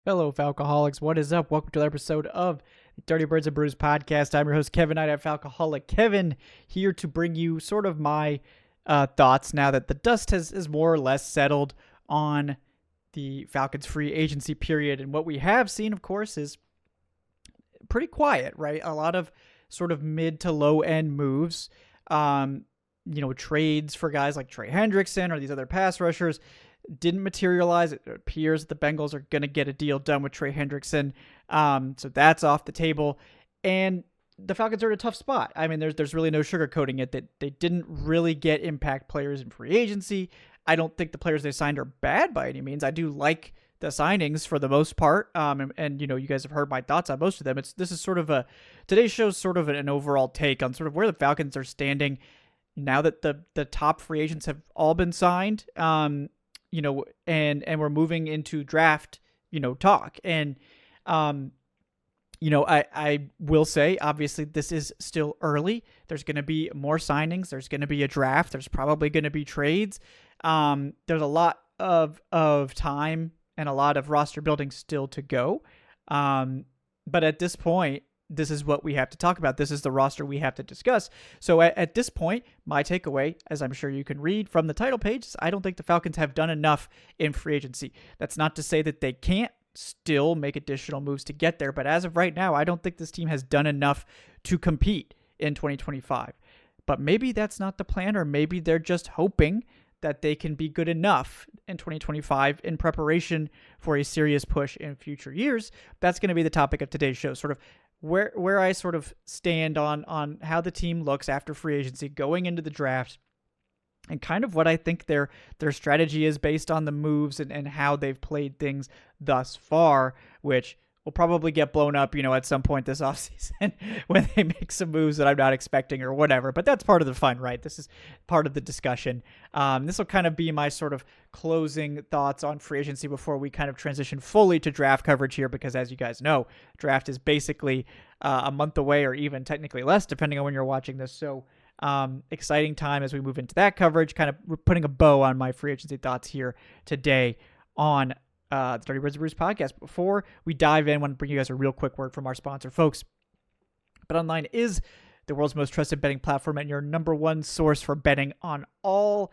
Hello, Falcoholics. What is up? Welcome to another episode of the Dirty Birds and Brews podcast. I'm your host, Kevin Knight at Falcoholic. Kevin here to bring you sort of my thoughts now that the dust has more or less settled on the Falcons free agency period. And what we have seen, of course, is pretty quiet, right? A lot of sort of mid to low end moves. Trades for guys like Trey Hendrickson or these other pass rushers didn't materialize. It appears that the Bengals are going to get a deal done with Trey Hendrickson. So that's off the table. And the Falcons are in a tough spot. I mean, there's really no sugarcoating it. That they didn't really get impact players in free agency. I don't think the players they signed are bad by any means. I do like the signings for the most part. And you guys have heard my thoughts on most of them. This is sort of today's show is sort of an overall take on sort of where the Falcons are standing now that the top free agents have all been signed. And we're moving into draft, talk. And, I will say, obviously, this is still early. There's going to be more signings. There's going to be a draft. There's probably going to be trades. There's a lot of time and a lot of roster building still to go. But at this point, this is what we have to talk about. This is the roster we have to discuss. So at this point, my takeaway, as I'm sure you can read from the title page, is I don't think the Falcons have done enough in free agency. That's not to say that they can't still make additional moves to get there, but as of right now, I don't think this team has done enough to compete in 2025. But maybe that's not the plan, or maybe they're just hoping that they can be good enough in 2025 in preparation for a serious push in future years. That's going to be the topic of today's show, sort of where I sort of stand on how the team looks after free agency going into the draft, and kind of what I think their strategy is based on the moves and how they've played things thus far, which will probably get blown up, at some point this offseason when they make some moves that I'm not expecting or whatever. But that's part of the fun, right? This is part of the discussion. This will kind of be my sort of closing thoughts on free agency before we kind of transition fully to draft coverage here, because as you guys know, draft is basically a month away, or even technically less, depending on when you're watching this. So exciting time as we move into that coverage, kind of putting a bow on my free agency thoughts here today on the Dirty Birds and Brews podcast. Before we dive in, I want to bring you guys a real quick word from our sponsor, folks. BetOnline is the world's most trusted betting platform and your number one source for betting on all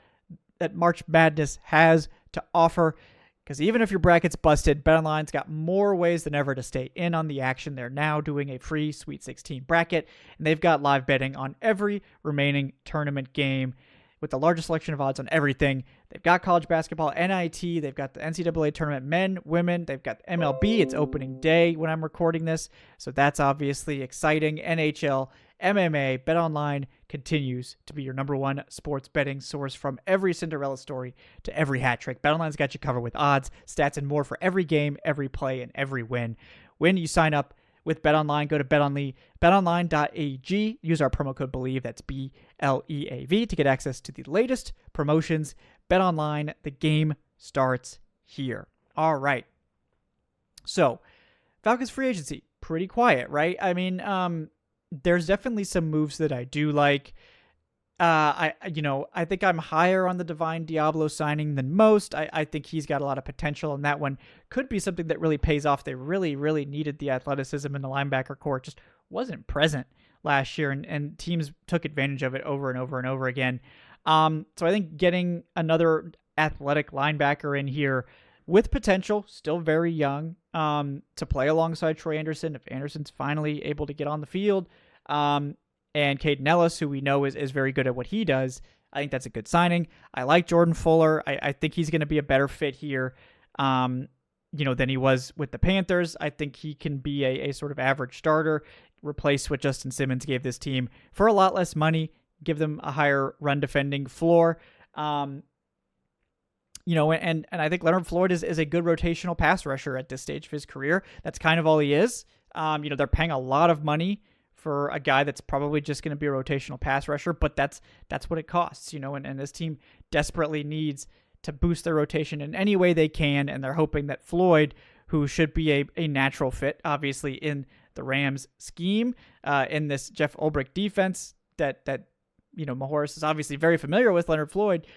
that March Madness has to offer. Because even if your bracket's busted, BetOnline's got more ways than ever to stay in on the action. They're now doing a free Sweet 16 bracket, and they've got live betting on every remaining tournament game with the largest selection of odds on everything. They've got college basketball, NIT, they've got the NCAA tournament, men, women, they've got MLB. It's opening day when I'm recording this, so that's obviously exciting. NHL, MMA, BetOnline continues to be your number one sports betting source. From every Cinderella story to every hat trick, BetOnline's got you covered with odds, stats, and more for every game, every play, and every win. When you sign up with BetOnline, go to betonline.ag. Use our promo code BELIEVE, that's BLEAV, to get access to the latest promotions. BetOnline, the game starts here. All right. So, Falcons free agency, pretty quiet, right? I mean, there's definitely some moves that I do like. I think I'm higher on the Divine Diablo signing than most. I think he's got a lot of potential, and that one could be something that really pays off. They really, really needed the athleticism in the linebacker core. It just wasn't present last year, and teams took advantage of it over and over and over again. So I think getting another athletic linebacker in here with potential, still very young, to play alongside Troy Anderson, if Anderson's finally able to get on the field, and Caden Ellis, who we know is very good at what he does. I think that's a good signing. I like Jordan Fuller. I think he's going to be a better fit here, than he was with the Panthers. I think he can be a sort of average starter, replace what Justin Simmons gave this team for a lot less money, give them a higher run defending floor. And I think Leonard Floyd is a good rotational pass rusher at this stage of his career. That's kind of all he is. They're paying a lot of money for a guy that's probably just going to be a rotational pass rusher, but that's what it costs, and this team desperately needs to boost their rotation in any way they can, and they're hoping that Floyd, who should be a natural fit, obviously, in the Rams scheme, in this Jeff Ulbrich defense that Mahoris is obviously very familiar with, Leonard Floyd,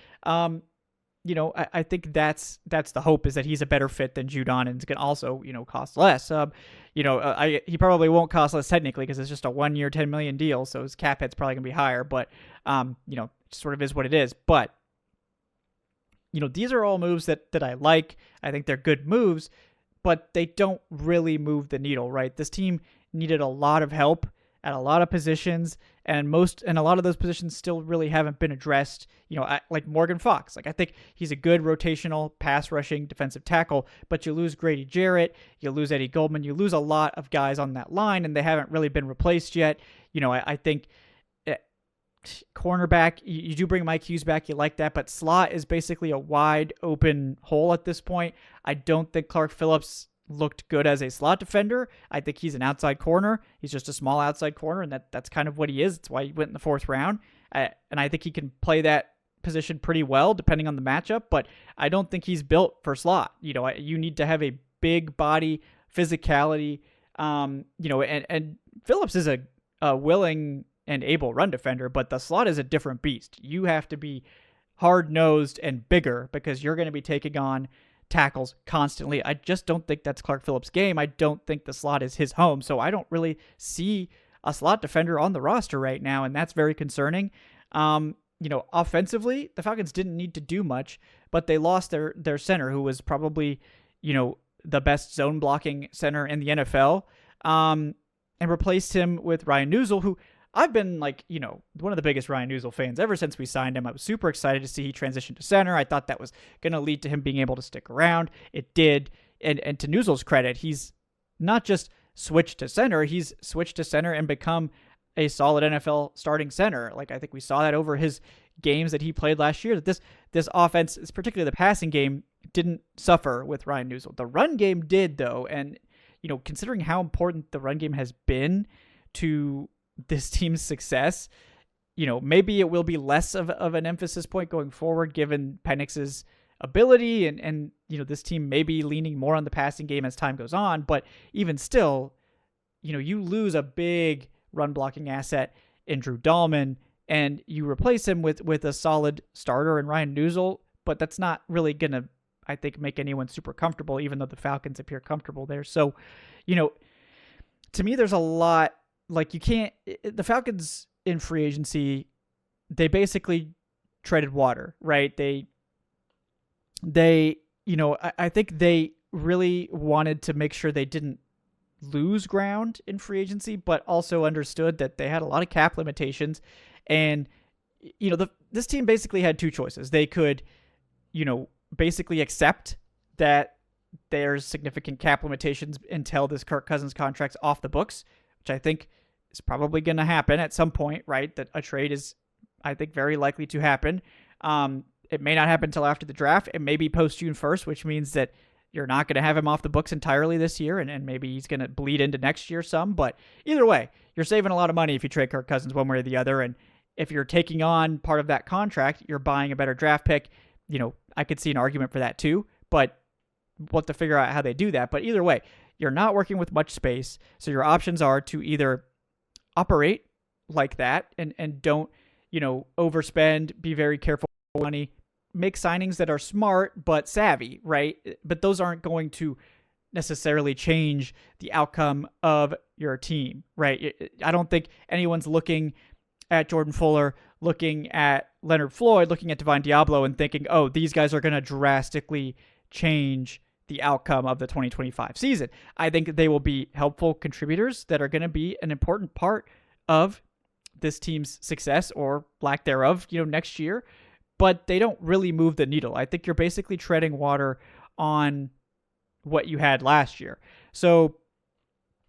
I think that's the hope, is that he's a better fit than Judon and can also, cost less. He probably won't cost less technically because it's just a 1 year, $10 million deal. So his cap hit's probably going to be higher, but, it sort of is what it is. But, these are all moves that I like. I think they're good moves, but they don't really move the needle, right? This team needed a lot of help at a lot of positions, and a lot of those positions still really haven't been addressed. Like Morgan Fox. Like, I think he's a good rotational pass rushing defensive tackle, but you lose Grady Jarrett, you lose Eddie Goldman, you lose a lot of guys on that line, and they haven't really been replaced yet. I think cornerback, you do bring Mike Hughes back, you like that, but slot is basically a wide open hole at this point. I don't think Clark Phillips looked good as a slot defender. I think he's an outside corner. He's just a small outside corner, and that's kind of what he is. That's why he went in the 4th round. And I think he can play that position pretty well depending on the matchup, but I don't think he's built for slot. You need to have a big body, physicality, and Phillips is a willing and able run defender, but the slot is a different beast. You have to be hard-nosed and bigger because you're going to be taking on tackles constantly. I just don't think that's Clark Phillips' game. I don't think the slot is his home, so I don't really see a slot defender on the roster right now, and that's very concerning. Offensively, the Falcons didn't need to do much, but they lost their center, who was probably, the best zone blocking center in the NFL, and replaced him with Ryan Nuzul, who I've been one of the biggest Ryan Nuzul fans ever since we signed him. I was super excited to see he transition to center. I thought that was going to lead to him being able to stick around. It did. And to Nuzul's credit, he's not just switched to center, he's switched to center and become a solid NFL starting center. Like, I think we saw that over his games that he played last year, that this offense, particularly the passing game, didn't suffer with Ryan Nuzul. The run game did, though. And, considering how important the run game has been to this team's success, maybe it will be less of an emphasis point going forward, given Penix's ability and this team may be leaning more on the passing game as time goes on. But even still, you lose a big run blocking asset in Drew Dahlman and you replace him with a solid starter in Ryan Nuzul, but that's not really going to, I think, make anyone super comfortable, even though the Falcons appear comfortable there. So, to me, there's a lot. Like, the Falcons in free agency, they basically treaded water, right? I think they really wanted to make sure they didn't lose ground in free agency, but also understood that they had a lot of cap limitations. And, this team basically had two choices. They could, basically accept that there's significant cap limitations until this Kirk Cousins contract's off the books, which I think is probably going to happen at some point, right? That a trade is, I think, very likely to happen. It may not happen until after the draft. It may be post June 1st, which means that you're not going to have him off the books entirely this year, and maybe he's going to bleed into next year some. But either way, you're saving a lot of money if you trade Kirk Cousins one way or the other. And if you're taking on part of that contract, you're buying a better draft pick. I could see an argument for that too, but we'll have to figure out how they do that. But either way, you're not working with much space. So your options are to either operate like that and don't, overspend, be very careful with money, make signings that are smart but savvy, right? But those aren't going to necessarily change the outcome of your team, right? I don't think anyone's looking at Jordan Fuller, looking at Leonard Floyd, looking at Divine Diablo and thinking, oh, these guys are going to drastically change the outcome of the 2025 season. I think they will be helpful contributors that are going to be an important part of this team's success or lack thereof, next year, but they don't really move the needle. I think you're basically treading water on what you had last year. So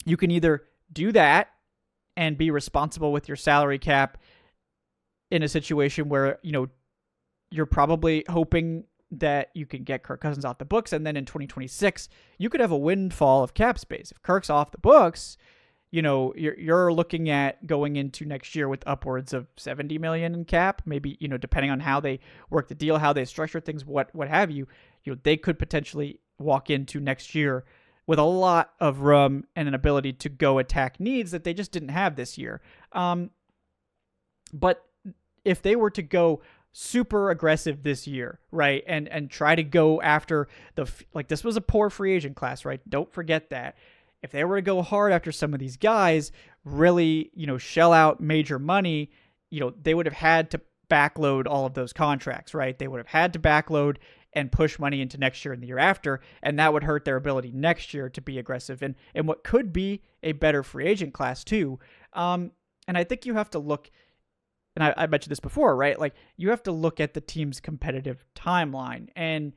you can either do that and be responsible with your salary cap in a situation where, you're probably hoping that you can get Kirk Cousins off the books. And then in 2026, you could have a windfall of cap space. If Kirk's off the books, you're looking at going into next year with upwards of $70 million in cap, maybe, depending on how they work the deal, how they structure things, what have you, they could potentially walk into next year with a lot of room and an ability to go attack needs that they just didn't have this year. But if they were to go super aggressive this year, right? And try to go after this was a poor free agent class, right? Don't forget that. If they were to go hard after some of these guys, really, shell out major money, they would have had to backload all of those contracts, right? They would have had to backload and push money into next year and the year after, and that would hurt their ability next year to be aggressive and what could be a better free agent class too. And I think you have to look, and I mentioned this before, right? Like, you have to look at the team's competitive timeline, and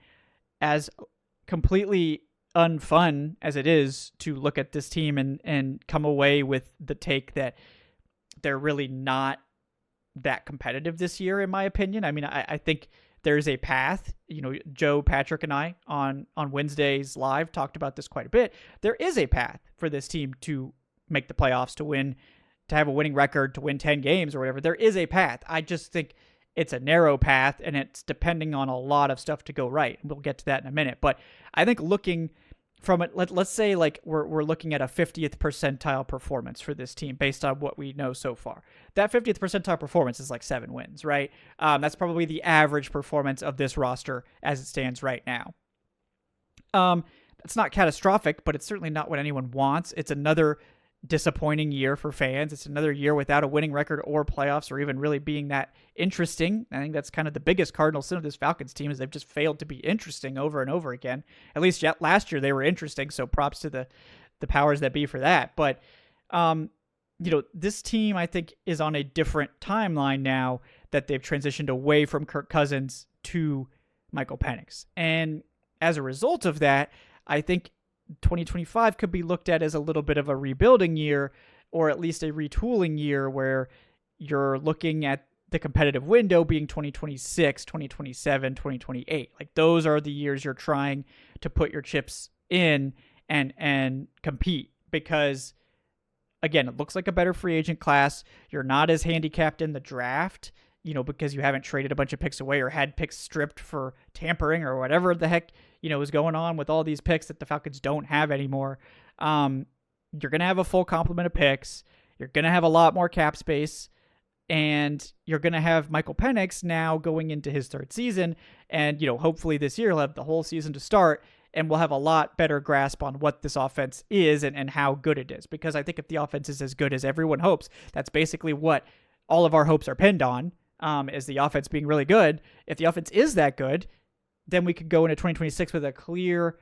as completely unfun as it is to look at this team and come away with the take that they're really not that competitive this year, in my opinion. I mean, I think there's a path. Joe, Patrick, and I on Wednesday's live talked about this quite a bit. There is a path for this team to make the playoffs, to have a winning record, to win 10 games or whatever. There is a path. I just think it's a narrow path, and it's depending on a lot of stuff to go right. We'll get to that in a minute. But I think looking from it, let's say like we're looking at a 50th percentile performance for this team based on what we know so far. That 50th percentile performance is like 7 wins, right? That's probably the average performance of this roster as it stands right now. That's not catastrophic, but it's certainly not what anyone wants. It's another disappointing year for fans. It's another year without a winning record or playoffs or even really being that interesting. I think that's kind of the biggest cardinal sin of this Falcons team, is they've just failed to be interesting over and over again. At least last year they were interesting, so props to the powers that be for that. But this team, I think, is on a different timeline now that they've transitioned away from Kirk Cousins to Michael Penix. And as a result of that, I think 2025 could be looked at as a little bit of a rebuilding year, or at least a retooling year, where you're looking at the competitive window being 2026, 2027, 2028. Like, those are the years you're trying to put your chips in and compete, because again, it looks like a better free agent class. You're not as handicapped in the draft, because you haven't traded a bunch of picks away or had picks stripped for tampering or whatever the heck, is going on with all these picks that the Falcons don't have anymore. You're going to have a full complement of picks. You're going to have a lot more cap space, and you're going to have Michael Penix now going into his 3rd season. And, hopefully this year he'll have the whole season to start, and we'll have a lot better grasp on what this offense is and how good it is. Because I think if the offense is as good as everyone hopes, that's basically what all of our hopes are pinned on, is the offense being really good. If the offense is that good, then we could go into 2026 with a clear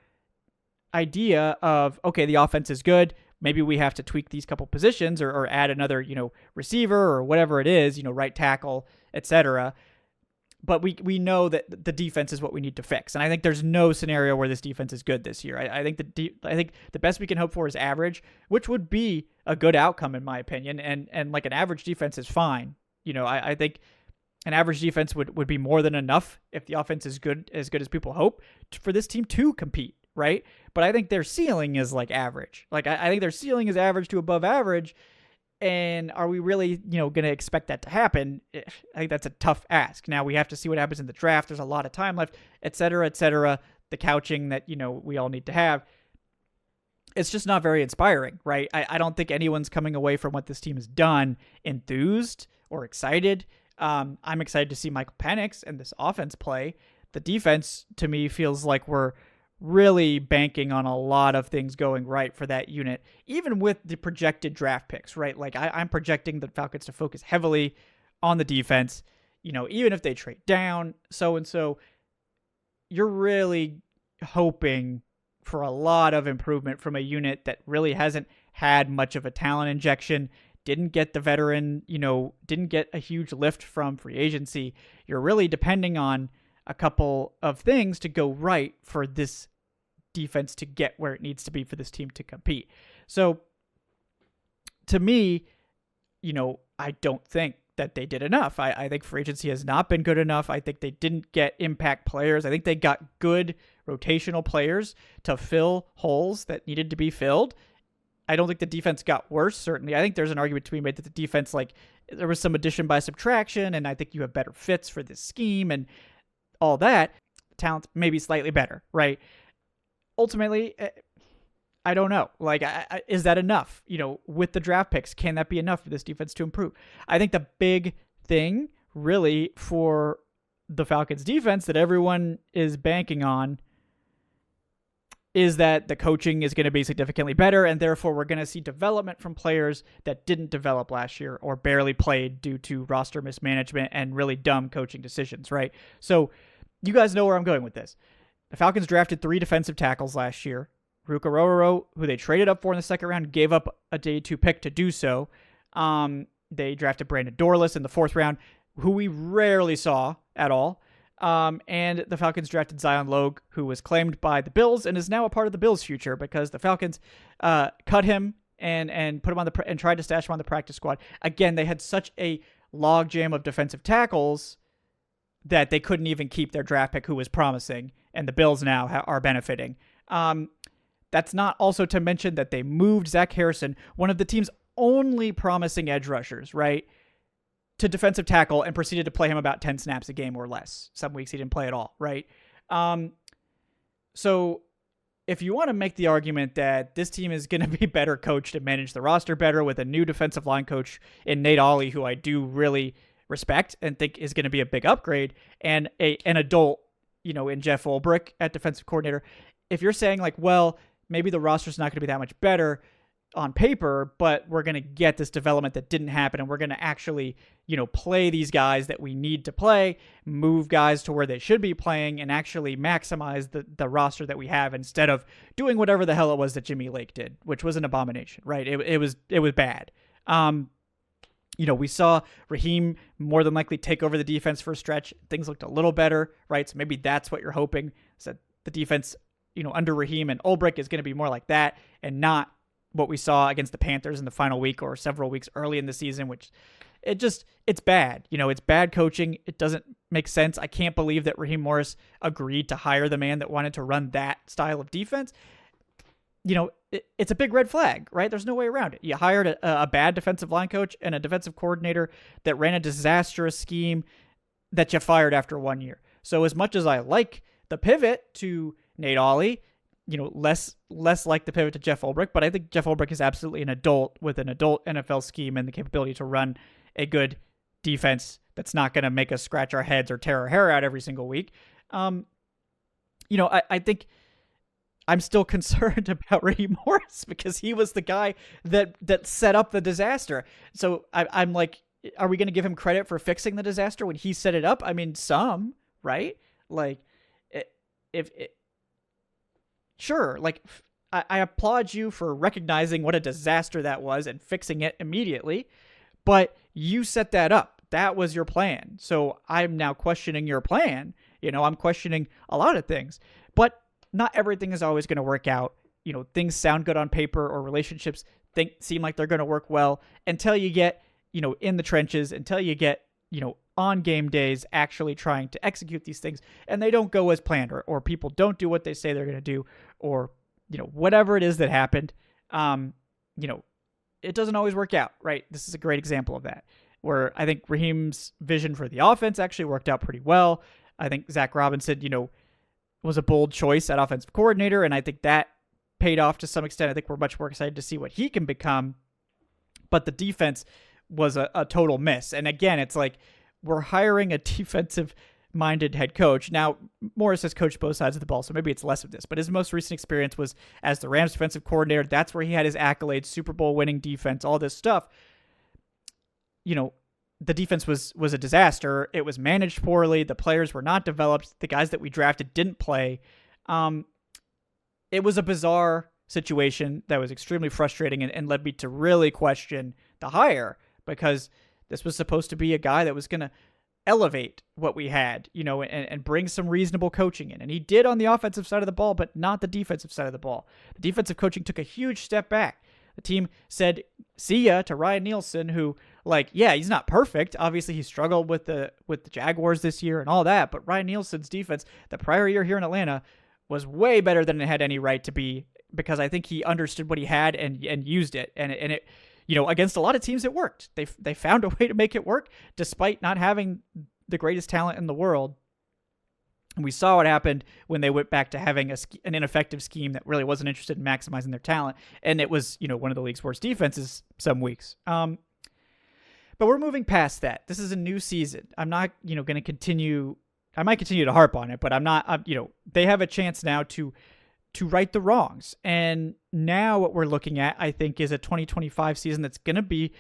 idea of, okay, the offense is good. Maybe we have to tweak these couple positions or add another, receiver or whatever it is, right tackle, etc. But we know that the defense is what we need to fix. And I think there's no scenario where this defense is good this year. I think the best we can hope for is average, which would be a good outcome in my opinion. And like an average defense is fine. I think an average defense would be more than enough if the offense is as good as people hope for this team to compete, right? But I think their ceiling is like average. Like I think their ceiling is average to above average. And are we really, going to expect that to happen? I think that's a tough ask. Now we have to see what happens in the draft. There's a lot of time left, et cetera, et cetera. The couching that, we all need to have. It's just not very inspiring, right? I don't think anyone's coming away from what this team has done enthused or excited. I'm excited to see Michael Penix and this offense play. The defense, to me, feels like we're really banking on a lot of things going right for that unit, even with the projected draft picks, right? Like I'm projecting the Falcons to focus heavily on the defense, even if they trade down, so-and-so, you're really hoping for a lot of improvement from a unit that really hasn't had much of a talent injection, didn't get the veteran, didn't get a huge lift from free agency. You're really depending on a couple of things to go right for this defense to get where it needs to be for this team to compete. So to me, I don't think that they did enough. I think free agency has not been good enough. I think they didn't get impact players. I think they got good rotational players to fill holes that needed to be filled. I don't think the defense got worse, certainly. I think there's an argument to be made that the defense, there was some addition by subtraction, and I think you have better fits for this scheme and all that. Talent maybe slightly better, right? Ultimately, I don't know. Is that enough? With the draft picks, can that be enough for this defense to improve? I think the big thing really for the Falcons defense that everyone is banking on is that the coaching is going to be significantly better, and therefore we're going to see development from players that didn't develop last year or barely played due to roster mismanagement and really dumb coaching decisions, right? So you guys know where I'm going with this. The Falcons drafted 3 defensive tackles last year. Ruka Rororo, who they traded up for in the second round, gave up a day 2 pick to do so. They drafted Brandon Dorless in the 4th round, who we rarely saw at all. And the Falcons drafted Zion Logue, who was claimed by the Bills and is now a part of the Bills' future because the Falcons cut him and put him on and tried to stash him on the practice squad. Again, they had such a logjam of defensive tackles that they couldn't even keep their draft pick, who was promising, and the Bills now are benefiting. That's not also to mention that they moved Zach Harrison, one of the team's only promising edge rushers, right, to defensive tackle, and proceeded to play him about 10 snaps a game or less. Some weeks he didn't play at all, right? So if you want to make the argument that this team is going to be better coached and manage the roster better with a new defensive line coach in Nate Ollie, who I do really respect and think is going to be a big upgrade, and an adult, in Jeff Ulbrich at defensive coordinator, if you're saying like, well, maybe the roster's not going to be that much better on paper, but we're going to get this development that didn't happen, and we're going to actually, play these guys that we need to play, move guys to where they should be playing, and actually maximize the roster that we have instead of doing whatever the hell it was that Jimmy Lake did, which was an abomination, right? It was bad. We saw Raheem more than likely take over the defense for a stretch. Things looked a little better, right? So maybe that's what you're hoping, is that the defense, under Raheem and Ulbrich is going to be more like that and not what we saw against the Panthers in the final week or several weeks early in the season, which it's bad. It's bad coaching. It doesn't make sense. I can't believe that Raheem Morris agreed to hire the man that wanted to run that style of defense. It's a big red flag, right? There's no way around it. You hired a bad defensive line coach and a defensive coordinator that ran a disastrous scheme that you fired after 1 year. So as much as I like the pivot to Nate Ollie, less like the pivot to Jeff Ulbrich, but I think Jeff Ulbrich is absolutely an adult with an adult NFL scheme and the capability to run a good defense that's not going to make us scratch our heads or tear our hair out every single week. I think I'm still concerned about Raheem Morris because he was the guy that set up the disaster. So I'm like, are we going to give him credit for fixing the disaster when he set it up? I mean, some, right? Like, sure, like, I applaud you for recognizing what a disaster that was and fixing it immediately, but you set that up. That was your plan. So I'm now questioning your plan. I'm questioning a lot of things, but not everything is always going to work out. Things sound good on paper, or relationships seem like they're going to work well until you get, in the trenches, until you get, on game days actually trying to execute these things, and they don't go as planned, or people don't do what they say they're going to do, or, whatever it is that happened, it doesn't always work out, right? This is a great example of that, where I think Raheem's vision for the offense actually worked out pretty well. I think Zach Robinson, was a bold choice at offensive coordinator, and I think that paid off to some extent. I think we're much more excited to see what he can become, but the defense was a total miss. And again, it's like, we're hiring a defensive-minded head coach. Now, Morris has coached both sides of the ball, so maybe it's less of this, but his most recent experience was as the Rams defensive coordinator. That's where he had his accolades, Super Bowl winning defense, all this stuff. The defense was a disaster. It was managed poorly. The players were not developed. The guys that we drafted didn't play. It was a bizarre situation that was extremely frustrating and led me to really question the hire, because this was supposed to be a guy that was going to elevate what we had, and bring some reasonable coaching in. And he did on the offensive side of the ball, but not the defensive side of the ball. The defensive coaching took a huge step back. The team said, see ya to Ryan Nielsen, who, he's not perfect. Obviously, he struggled with the Jaguars this year and all that, but Ryan Nielsen's defense the prior year here in Atlanta was way better than it had any right to be, because I think he understood what he had and used it. And it, against a lot of teams, it worked. They found a way to make it work despite not having the greatest talent in the world. And we saw what happened when they went back to having an ineffective scheme that really wasn't interested in maximizing their talent. And it was, one of the league's worst defenses some weeks. But we're moving past that. This is a new season. I'm not, going to continue I might continue to harp on it, but I'm not, they have a chance now to right the wrongs. And now what we're looking at, I think, is a 2025 season that's going to be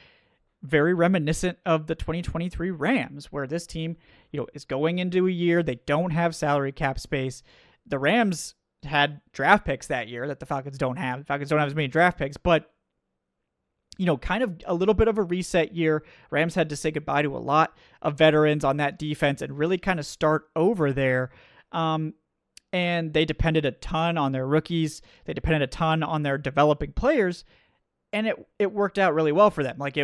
very reminiscent of the 2023 Rams, where this team, is going into a year they don't have salary cap space. The Rams had draft picks that year that the Falcons don't have. The Falcons don't have as many draft picks, but kind of a little bit of a reset year. Rams had to say goodbye to a lot of veterans on that defense and really kind of start over there. And they depended a ton on their rookies. They depended a ton on their developing players. And it worked out really well for them. Like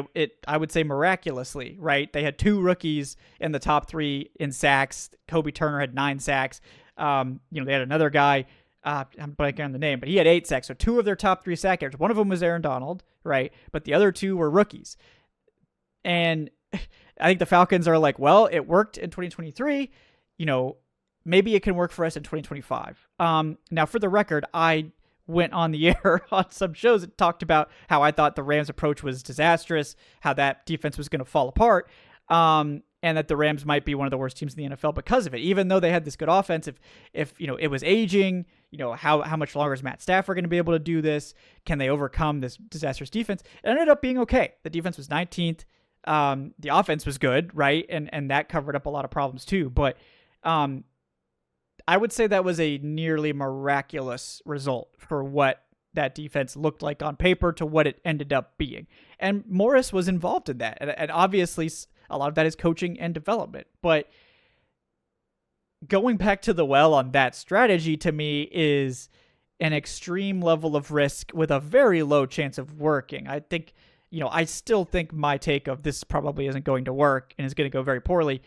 I would say miraculously, right? They had 2 rookies in the top 3 in sacks. Kobe Turner had 9 sacks. They had another guy, I'm blanking on the name, but he had 8 sacks. So 2 of their top 3 sackers. One of them was Aaron Donald, right? But the other 2 were rookies. And I think the Falcons are like, well, it worked in 2023. Maybe it can work for us in 2025. Now, for the record, I went on the air on some shows and talked about how I thought the Rams' approach was disastrous, how that defense was going to fall apart, and that the Rams might be one of the worst teams in the NFL because of it. Even though they had this good offense, if it was aging, how much longer is Matt Stafford going to be able to do this? Can they overcome this disastrous defense? It ended up being okay. The defense was 19th. The offense was good, right? And that covered up a lot of problems too. But I would say that was a nearly miraculous result for what that defense looked like on paper to what it ended up being. And Morris was involved in that. And obviously, a lot of that is coaching and development. But going back to the well on that strategy, to me, is an extreme level of risk with a very low chance of working. I think, I still think my take of this probably isn't going to work and is going to go very poorly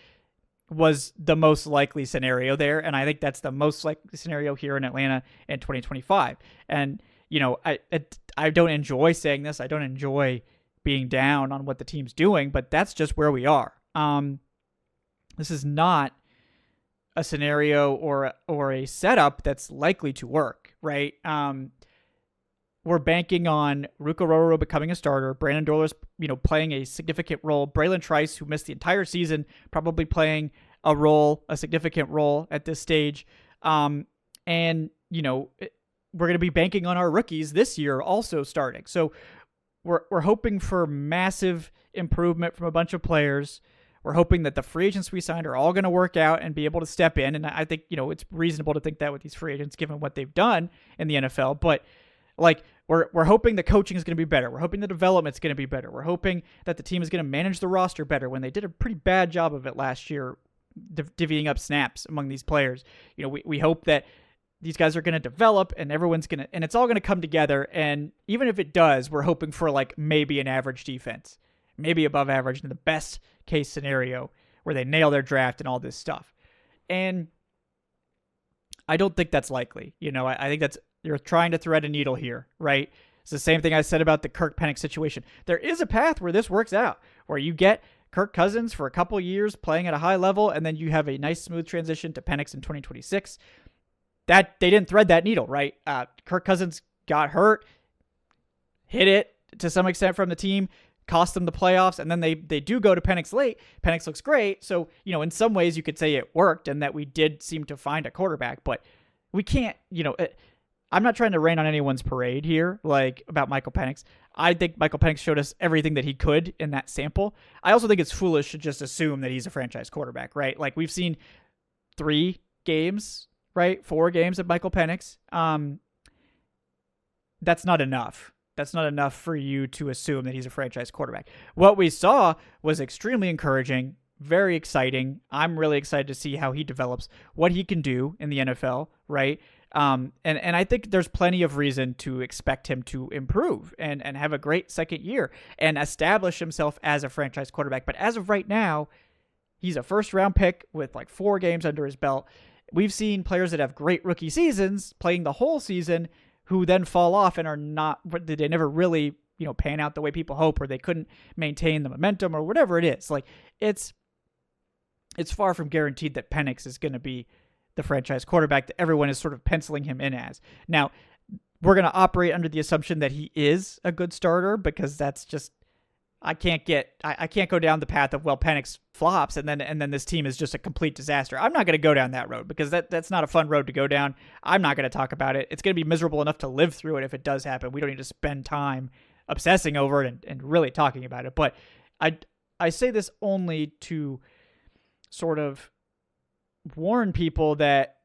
was the most likely scenario there. And I think that's the most likely scenario here in Atlanta in 2025. And, I don't enjoy saying this. I don't enjoy being down on what the team's doing, but that's just where we are. This is not a scenario or a setup that's likely to work, right? We're banking on Ruka Roro becoming a starter. Brandon Dorler's, playing a significant role. Braylon Trice, who missed the entire season, probably playing a significant role at this stage. And, we're going to be banking on our rookies this year also starting. So we're hoping for massive improvement from a bunch of players. We're hoping that the free agents we signed are all going to work out and be able to step in. And I think, it's reasonable to think that with these free agents, given what they've done in the NFL. But we're hoping the coaching is going to be better. We're hoping the development is going to be better. We're hoping that the team is going to manage the roster better when they did a pretty bad job of it last year, divvying up snaps among these players. We hope that these guys are going to develop and and it's all going to come together. And even if it does, we're hoping for maybe an average defense, maybe above average in the best case scenario where they nail their draft and all this stuff. And I don't think that's likely. I think you're trying to thread a needle here, right? It's the same thing I said about the Kirk Penix situation. There is a path where this works out, where you get Kirk Cousins for a couple years playing at a high level, and then you have a nice smooth transition to Penix in 2026. That they didn't thread that needle, right? Kirk Cousins got hurt, hit it to some extent from the team, cost them the playoffs, and then they do go to Penix late. Penix looks great, so in some ways you could say it worked and that we did seem to find a quarterback, but we can't. I'm not trying to rain on anyone's parade here, about Michael Penix. I think Michael Penix showed us everything that he could in that sample. I also think it's foolish to just assume that he's a franchise quarterback, right? We've seen 3 games, right? 4 games of Michael Penix. That's not enough. That's not enough for you to assume that he's a franchise quarterback. What we saw was extremely encouraging, very exciting. I'm really excited to see how he develops, what he can do in the NFL, right? And I think there's plenty of reason to expect him to improve and have a great second year and establish himself as a franchise quarterback. But as of right now, he's a first-round pick with 4 games under his belt. We've seen players that have great rookie seasons playing the whole season who then fall off and are not, they never really, pan out the way people hope, or they couldn't maintain the momentum or whatever it is. It's far from guaranteed that Penix is going to be the franchise quarterback that everyone is sort of penciling him in as. Now, we're going to operate under the assumption that he is a good starter because that's just I can't go down the path of, well, Penix flops and then this team is just a complete disaster. I'm not going to go down that road because that's not a fun road to go down. I'm not going to talk about it. It's going to be miserable enough to live through it if it does happen. We don't need to spend time obsessing over it and really talking about it. But I say this only to sort of warn people that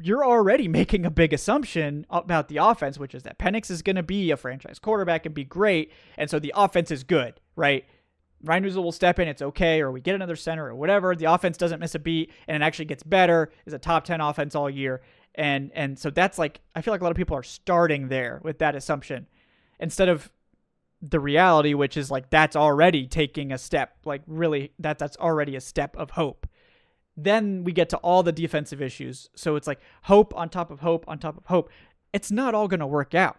you're already making a big assumption about the offense, which is that Penix is going to be a franchise quarterback and be great. And so the offense is good, right? Ryan Weasel will step in. It's okay. Or we get another center or whatever. The offense doesn't miss a beat and it actually gets better, is a top 10 offense all year. And so that's like, I feel like a lot of people are starting there with that assumption instead of the reality, which is like, that's already taking a step, like really that's already a step of hope. Then we get to all the defensive issues. So it's like hope on top of hope on top of hope. It's not all going to work out.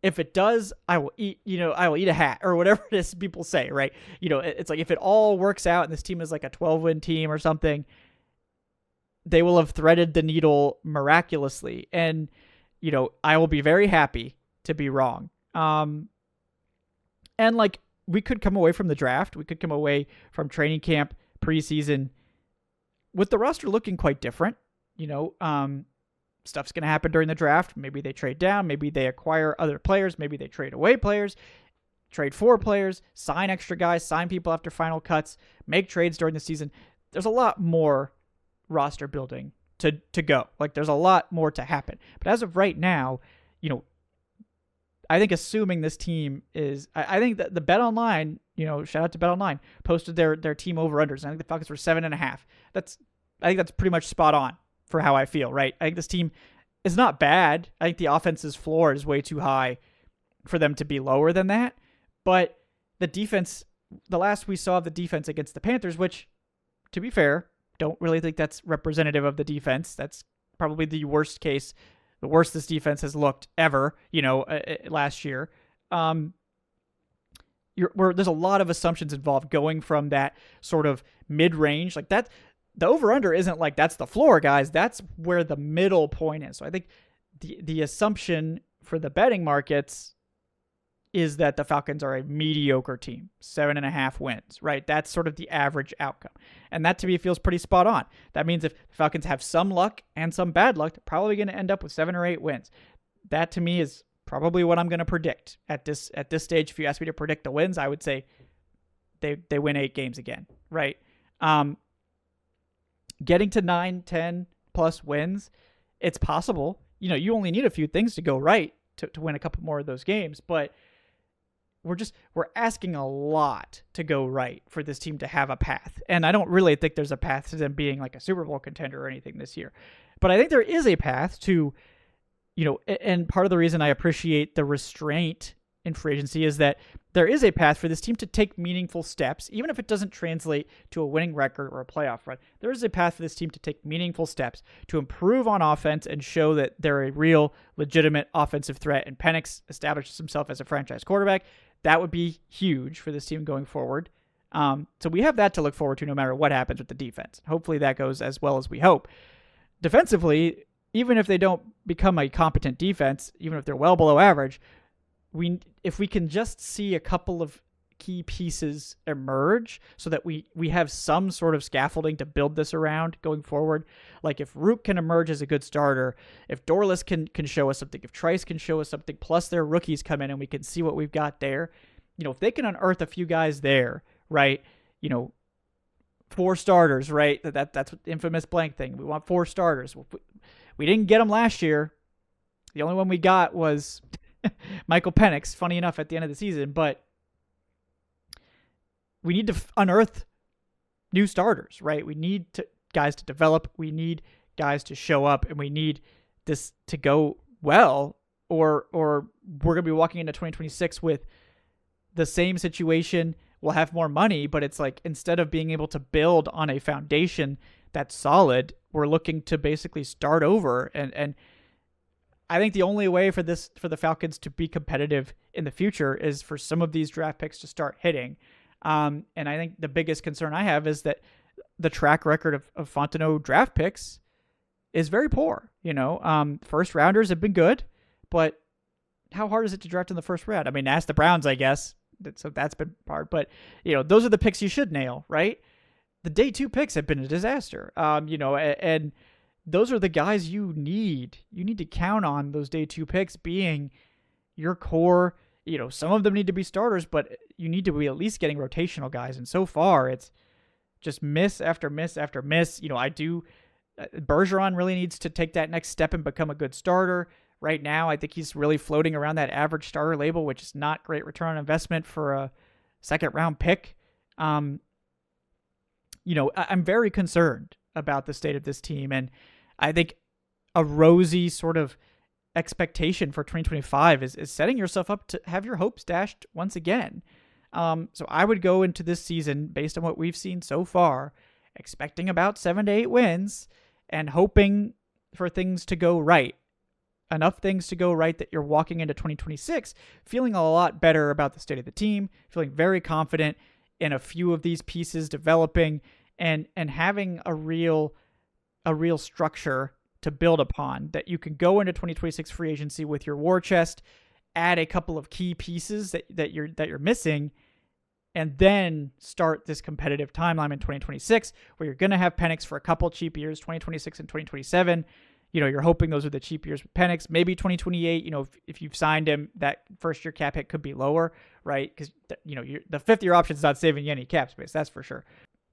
If it does, I will eat a hat or whatever it is people say, right? It's like if it all works out and this team is like a 12-win team or something, they will have threaded the needle miraculously. And, I will be very happy to be wrong. And like we could come away from the draft. We could come away from training camp, preseason, with the roster looking quite different. Stuff's going to happen during the draft. Maybe they trade down. Maybe they acquire other players. Maybe they trade away players, trade for players, sign extra guys, sign people after final cuts, make trades during the season. There's a lot more roster building to go. Like there's a lot more to happen. But as of right now, I think assuming this team is, I think that the Bet Online, shout out to Bet Online, posted their team over-unders. I think the Falcons were 7.5. I think that's pretty much spot on for how I feel, right? I think this team is not bad. I think the offense's floor is way too high for them to be lower than that. But the defense, the last we saw of the defense against the Panthers, which, to be fair, don't really think that's representative of the defense. That's probably the worst case, the worst this defense has looked ever, last year. There's a lot of assumptions involved going from that sort of mid-range. Like that, the over-under isn't like that's the floor, guys. That's where the middle point is. So I think the assumption for the betting markets is that the Falcons are a mediocre team, 7.5 wins, right? That's sort of the average outcome. And that to me feels pretty spot on. That means if the Falcons have some luck and some bad luck, they're probably going to end up with 7 or 8 wins. That to me is probably what I'm going to predict at this stage. If you ask me to predict the wins, I would say they win 8 games again, right? Getting to 9, 10 plus wins, it's possible. You only need a few things to go right to win a couple more of those games, but we're asking a lot to go right for this team to have a path. And I don't really think there's a path to them being like a Super Bowl contender or anything this year. But I think there is a path to, and part of the reason I appreciate the restraint in free agency is that there is a path for this team to take meaningful steps, even if it doesn't translate to a winning record or a playoff run. There is a path for this team to take meaningful steps to improve on offense and show that they're a real, legitimate offensive threat. And Penix establishes himself as a franchise quarterback. That would be huge for this team going forward. So we have that to look forward to no matter what happens with the defense. Hopefully that goes as well as we hope. Defensively, even if they don't become a competent defense, even if they're well below average, if we can just see a couple of key pieces emerge so that we have some sort of scaffolding to build this around going forward. Like if Rook can emerge as a good starter, if Dorless can show us something, if Trice can show us something, plus their rookies come in and we can see what we've got there. If they can unearth a few guys there, right? 4 starters, right? That's the infamous blank thing. We want 4 starters. We didn't get them last year. The only one we got was Michael Penix, funny enough, at the end of the season, but we need to unearth new starters, right? We need guys to develop. We need guys to show up, and we need this to go well, or we're going to be walking into 2026 with the same situation. We'll have more money, but it's like instead of being able to build on a foundation that's solid, we're looking to basically start over. And I think the only way for the Falcons to be competitive in the future is for some of these draft picks to start hitting. And I think the biggest concern I have is that the track record of Fontenot draft picks is very poor. First rounders have been good, but how hard is it to draft in the first round? I mean, ask the Browns, I guess. So that's been hard. But, those are the picks you should nail, right? The day 2 picks have been a disaster. And those are the guys you need. You need to count on those day 2 picks being your core. Some of them need to be starters, but you need to be at least getting rotational guys. And so far, it's just miss after miss after miss. Bergeron really needs to take that next step and become a good starter. Right now, I think he's really floating around that average starter label, which is not great return on investment for a second-round pick. I'm very concerned about the state of this team, and I think a rosy sort of expectation for 2025 is setting yourself up to have your hopes dashed once again. So I would go into this season, based on what we've seen so far, expecting about 7 to 8 wins and hoping for things to go right. Enough things to go right that you're walking into 2026 feeling a lot better about the state of the team, feeling very confident in a few of these pieces developing and having a real structure to build upon, that you can go into 2026 free agency with your war chest, add a couple of key pieces that you're missing, and then start this competitive timeline in 2026 where you're going to have Penix for a couple cheap years, 2026 and 2027. You're hoping those are the cheap years with Penix. Maybe 2028, if you've signed him, that first year cap hit could be lower, right? Because, the 5th year option is not saving you any cap space, that's for sure.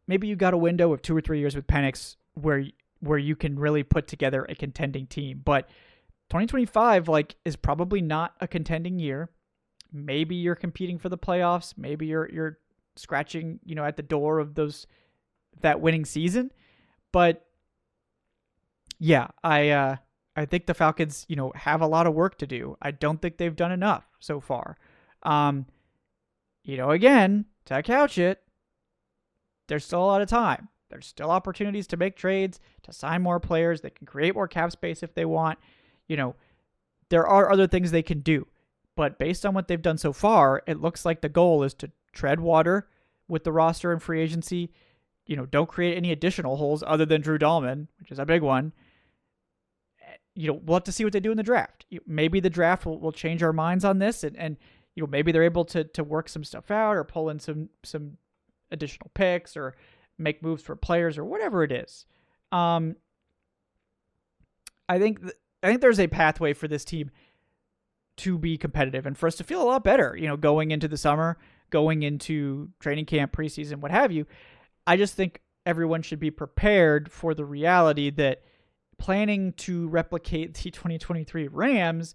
Maybe you got a window of 2 or 3 years with Penix where you can really put together a contending team. But 2025, is probably not a contending year. Maybe you're competing for the playoffs. Maybe you're scratching, at the door of that winning season. But yeah, I think the Falcons, have a lot of work to do. I don't think they've done enough so far. Again, to couch it, there's still a lot of time. There's still opportunities to make trades, to sign more players. They can create more cap space if they want. There are other things they can do. But based on what they've done so far, it looks like the goal is to tread water with the roster and free agency. Don't create any additional holes other than Drew Dahlman, which is a big one. We'll have to see what they do in the draft. Maybe the draft will change our minds on this, and maybe they're able to work some stuff out or pull in some additional picks or make moves for players or whatever it is. I think there's a pathway for this team to be competitive and for us to feel a lot better, going into the summer, going into training camp, preseason, what have you. I just think everyone should be prepared for the reality that planning to replicate the 2023 Rams,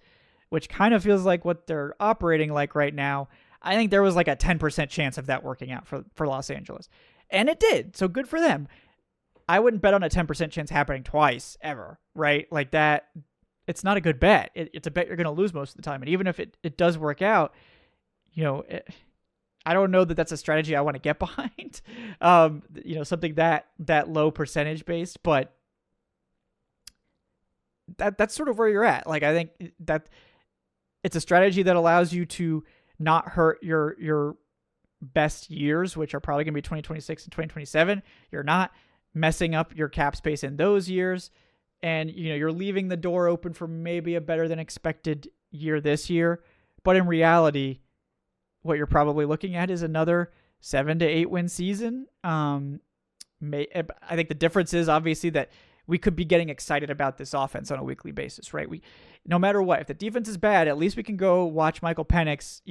which kind of feels like what they're operating like right now, I think there was a 10% chance of that working out for Los Angeles. And it did, so good for them. I wouldn't bet on a 10% chance happening twice, ever, right? Like that, it's not a good bet. It's a bet you're going to lose most of the time. And even if it does work out, I don't know that that's a strategy I want to get behind, something that low percentage based, but that's sort of where you're at. I think that it's a strategy that allows you to not hurt your best years, which are probably going to be 2026 and 2027. You're not messing up your cap space in those years. And, you're leaving the door open for maybe a better than expected year this year. But in reality, what you're probably looking at is another 7 to 8 win season. I think the difference is obviously that we could be getting excited about this offense on a weekly basis, right? No matter what, if the defense is bad, at least we can go watch Michael Penix,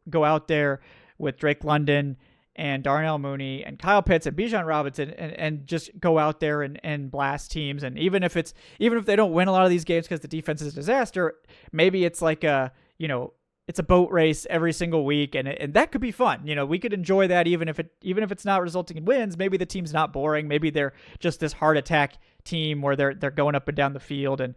go out there with Drake London and Darnell Mooney and Kyle Pitts and Bijan Robinson and just go out there and blast teams. And even if they don't win a lot of these games because the defense is a disaster, maybe it's it's a boat race every single week, and that could be fun. We could enjoy that even if it's not resulting in wins. Maybe the team's not boring. Maybe they're just this heart attack team where they're going up and down the field, and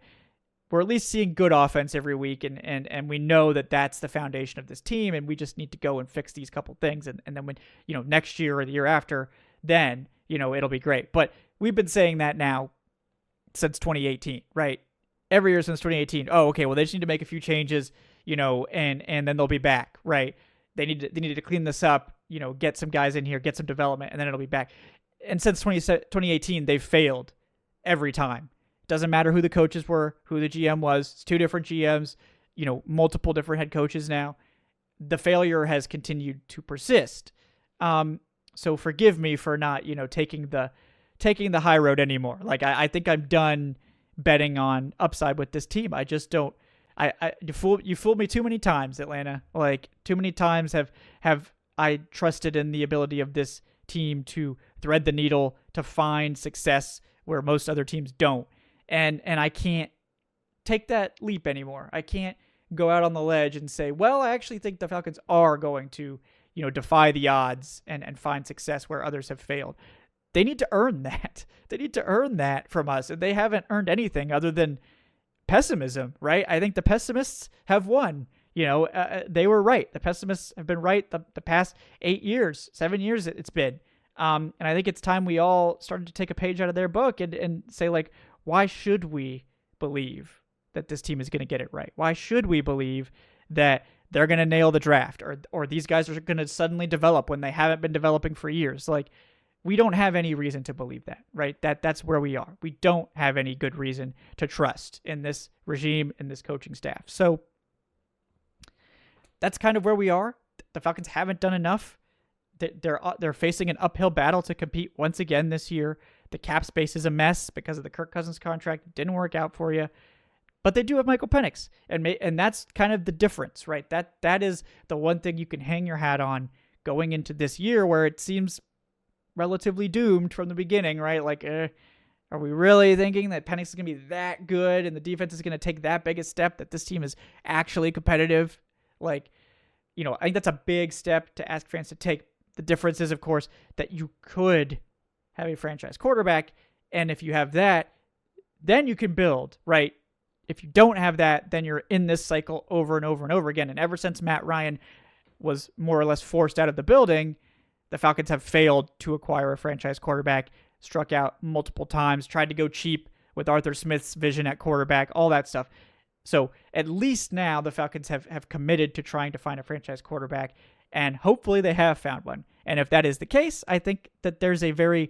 we're at least seeing good offense every week, and we know that that's the foundation of this team, and we just need to go and fix these couple things, and then when next year or the year after, then it'll be great. But we've been saying that now since 2018, right? Every year since 2018. Oh, okay. Well, they just need to make a few changes, and then they'll be back, right? They needed to clean this up, get some guys in here, get some development, and then it'll be back. And since 2018, they've failed every time. Doesn't matter who the coaches were, who the GM was. It's 2 different GMs, multiple different head coaches now. the failure has continued to persist. So forgive me for not, taking the high road anymore. Like I think I'm done betting on upside with this team. I just don't. You fooled me too many times, Atlanta. Like too many times have I trusted in the ability of this team to thread the needle to find success where most other teams don't. And I can't take that leap anymore. I can't go out on the ledge and say, well, I actually think the Falcons are going to, defy the odds and find success where others have failed. They need to earn that. They need to earn that from us. And they haven't earned anything other than pessimism, right? I think the pessimists have won. They were right. The pessimists have been right the past 7 years it's been. And I think it's time we all started to take a page out of their book and say, like, why should we believe that this team is going to get it right? Why should we believe that they're going to nail the draft or these guys are going to suddenly develop when they haven't been developing for years? Like, we don't have any reason to believe that, right? That's where we are. We don't have any good reason to trust in this regime, in this coaching staff. So that's kind of where we are. The Falcons haven't done enough. They're facing an uphill battle to compete once again this year. The cap space is a mess because of the Kirk Cousins contract. It didn't work out for you. But they do have Michael Penix, and that's kind of the difference, right? That is the one thing you can hang your hat on going into this year where it seems relatively doomed from the beginning, right? Like, are we really thinking that Penix is going to be that good and the defense is going to take that big a step that this team is actually competitive? Like, I think that's a big step to ask fans to take. The difference is, of course, that you could have a franchise quarterback, and if you have that, then you can build, right? If you don't have that, then you're in this cycle over and over and over again. And ever since Matt Ryan was more or less forced out of the building, the Falcons have failed to acquire a franchise quarterback, struck out multiple times, tried to go cheap with Arthur Smith's vision at quarterback, all that stuff. So at least now the Falcons have committed to trying to find a franchise quarterback, and hopefully they have found one. And if that is the case, I think that there's a very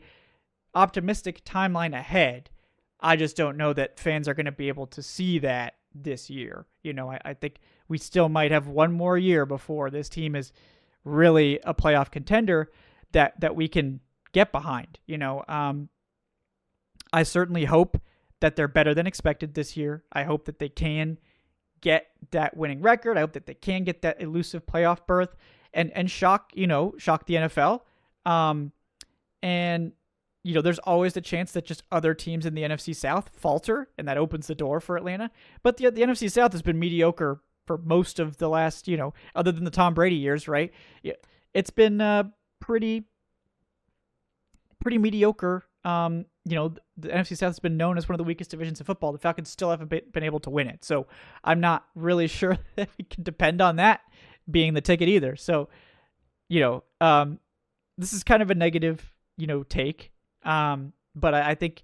optimistic timeline ahead. I just don't know that fans are going to be able to see that this year. I think we still might have one more year before this team is really a playoff contender that we can get behind. I certainly hope that they're better than expected this year. I hope that they can get that winning record. I hope that they can get that elusive playoff berth and shock the NFL. And there's always the chance that just other teams in the NFC South falter, and that opens the door for Atlanta. But the NFC South has been mediocre for most of the last, other than the Tom Brady years, right? It's been pretty mediocre. The NFC South has been known as one of the weakest divisions in football. The Falcons still haven't been able to win it. So I'm not really sure that we can depend on that being the ticket either. So, this is kind of a negative, take. But I think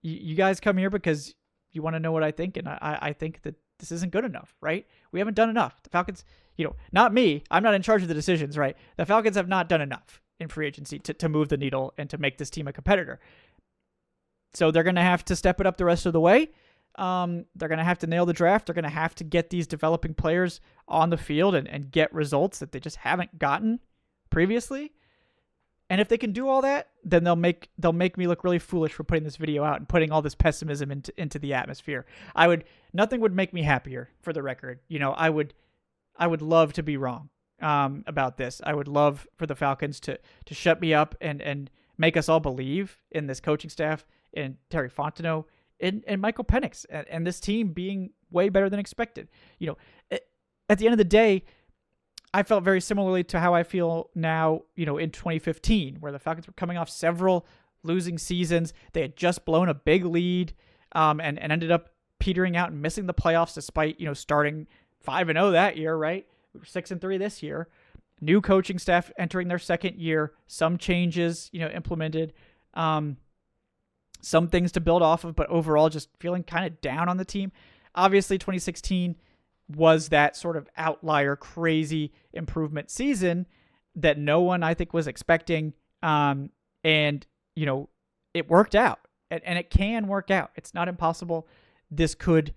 you guys come here because you want to know what I think. And I think that this isn't good enough, right? We haven't done enough. The Falcons, not me. I'm not in charge of the decisions, right? The Falcons have not done enough in free agency to move the needle and to make this team a competitor. So they're going to have to step it up the rest of the way. They're going to have to nail the draft. They're going to have to get these developing players on the field and get results that they just haven't gotten previously. And if they can do all that, then they'll make me look really foolish for putting this video out and putting all this pessimism into the atmosphere. Nothing would make me happier, for the record. I would love to be wrong about this. I would love for the Falcons to shut me up and make us all believe in this coaching staff and Terry Fontenot and Michael Penix and this team being way better than expected. At the end of the day, I felt very similarly to how I feel now, in 2015, where the Falcons were coming off several losing seasons. They had just blown a big lead and ended up petering out and missing the playoffs despite, starting 5-0 that year, right? We were 6-3 this year. New coaching staff entering their second year, some changes, implemented, some things to build off of, but overall just feeling kind of down on the team. Obviously, 2016 was that sort of outlier, crazy improvement season that no one, I think, was expecting. And, it worked out. And it can work out. It's not impossible. This could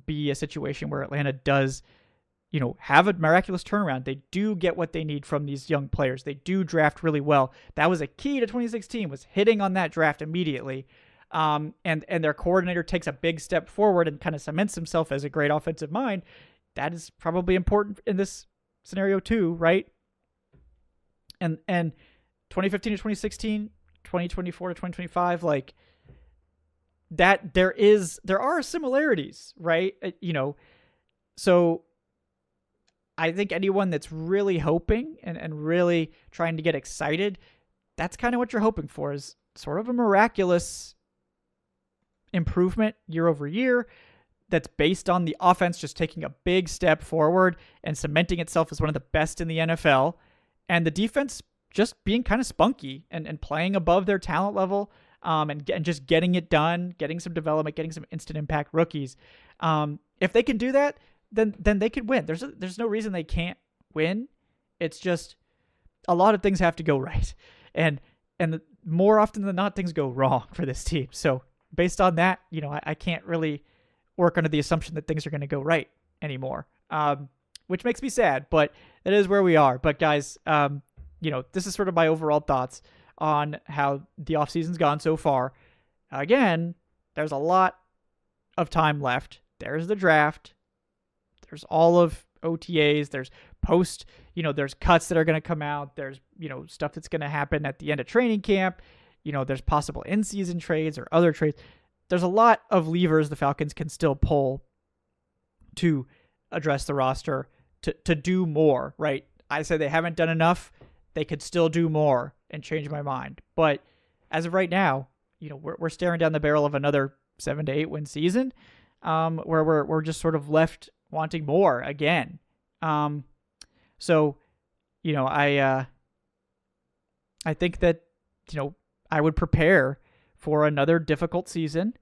be a situation where Atlanta does, have a miraculous turnaround. They do get what they need from these young players. They do draft really well. That was a key to 2016, was hitting on that draft immediately. And their coordinator takes a big step forward and kind of cements himself as a great offensive mind. That is probably important in this scenario too, right? And 2015 to 2016, 2024 to 2025, like that, there are similarities, right? So I think anyone that's really hoping and really trying to get excited, that's kind of what you're hoping for, is sort of a miraculous improvement year over year that's based on the offense just taking a big step forward and cementing itself as one of the best in the NFL, and the defense just being kind of spunky and playing above their talent level, and just getting it done, getting some development, getting some instant impact rookies. If they can do that, then they could win. There's no reason they can't win. It's just a lot of things have to go right, and more often than not, things go wrong for this team. So based on that, I can't really work under the assumption that things are going to go right anymore, which makes me sad, but that is where we are. But guys, this is sort of my overall thoughts on how the offseason's gone so far. Again, there's a lot of time left. There's the draft. There's all of OTAs. There's there's cuts that are going to come out. There's, stuff that's going to happen at the end of training camp. There's possible in-season trades or other trades. There's a lot of levers the Falcons can still pull to address the roster, to do more, right? I said they haven't done enough. They could still do more and change my mind. But as of right now, we're staring down the barrel of another 7 to 8 win season, where we're just sort of left wanting more again. So, I think that, I would prepare for another difficult season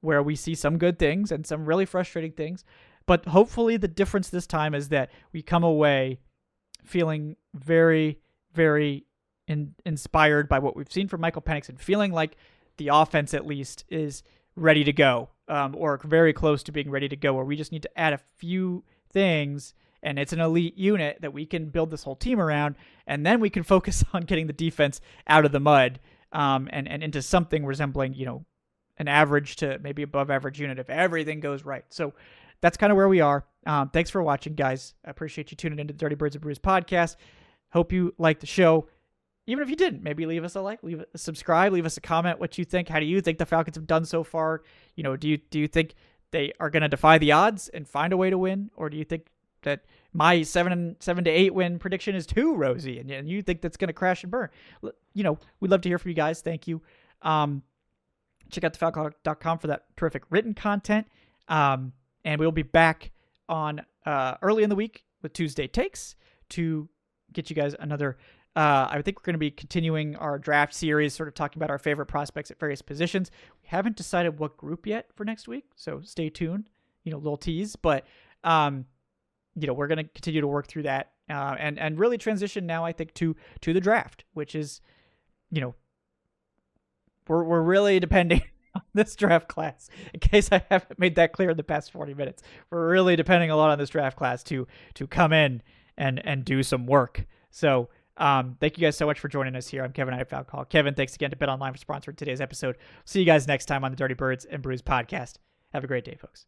where we see some good things and some really frustrating things. But hopefully the difference this time is that we come away feeling very, very inspired by what we've seen from Michael Penix, and feeling like the offense at least is ready to go, or very close to being ready to go, where we just need to add a few things and it's an elite unit that we can build this whole team around, and then we can focus on getting the defense out of the mud, and into something resembling, an average to maybe above average unit if everything goes right. So that's kind of where we are. Thanks for watching, guys. I appreciate you tuning into the Dirty Birds and Brews podcast. Hope you liked the show. Even if you didn't, maybe leave us a like, leave a subscribe, leave us a comment what you think. How do you think the Falcons have done so far? Do you think they are going to defy the odds and find a way to win? Or do you think that my 7 to 8 win prediction is too rosy and you think that's going to crash and burn? We'd love to hear from you guys. Thank you. Check out thefalconhawk.com for that terrific written content. And we'll be back on early in the week with Tuesday Takes to get you guys another. I think we're going to be continuing our draft series, sort of talking about our favorite prospects at various positions. We haven't decided what group yet for next week, so stay tuned. Little tease, but we're going to continue to work through that, and really transition now, I think, to the draft, which is, we're really depending on this draft class. In case I haven't made that clear in the past 40 minutes, we're really depending a lot on this draft class to come in and do some work. So thank you guys so much for joining us here. I'm Kevin at Falcon. Kevin, thanks again to BetOnline for sponsoring today's episode. See you guys next time on the Dirty Birds and Brews podcast. Have a great day, folks.